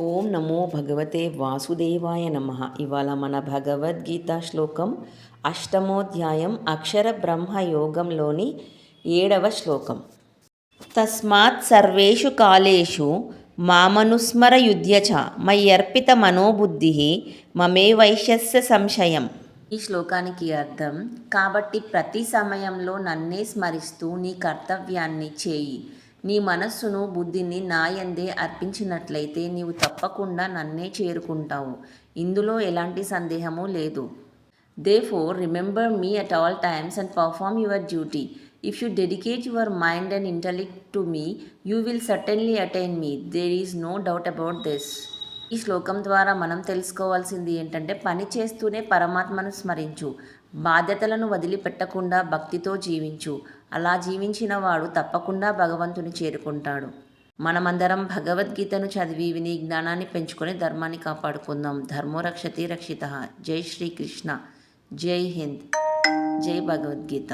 ఓం నమో భగవతే వాసుదేవాయ నమ. ఇవాళ మన భగవద్గీత శ్లోకం అష్టమోధ్యాయం అక్షర బ్రహ్మ యోగంలోని 7వ శ్లోకం. తస్మాత్ సర్వేషు కాలేషు మామనుస్మరయుధ్య చ మయ్యర్పిత మనోబుద్ధి మమేవైష్యస్య సంశయం. ఈ శ్లోకానికి అర్థం, కాబట్టి ప్రతి సమయంలో నన్నే స్మరిస్తూ నీ కర్తవ్యాన్ని చేయి. నీ మనస్సును బుద్ధిని నాయందే అర్పించినట్లయితే నీవు తప్పకుండా నన్నే చేరుకుంటావు. ఇందులో ఎలాంటి సందేహమూ లేదు. Therefore, remember me at all times and perform your duty. If you dedicate your mind and intellect to me, you will certainly attain me. There is no doubt about this. ఈ శ్లోకం ద్వారా మనం తెలుసుకోవాల్సింది ఏంటంటే, పని చేస్తూనే పరమాత్మను స్మరించు, బాధ్యతలను వదిలిపెట్టకుండా భక్తితో జీవించు. అలా జీవించిన వాడు తప్పకుండా భగవంతుని చేరుకుంటాడు. మనమందరం భగవద్గీతను చదివి విని జ్ఞానాన్ని పెంచుకొని ధర్మాన్ని కాపాడుకుందాం. ధర్మో రక్షతి రక్షితః. జై శ్రీకృష్ణ. జై హింద్. జై భగవద్గీత.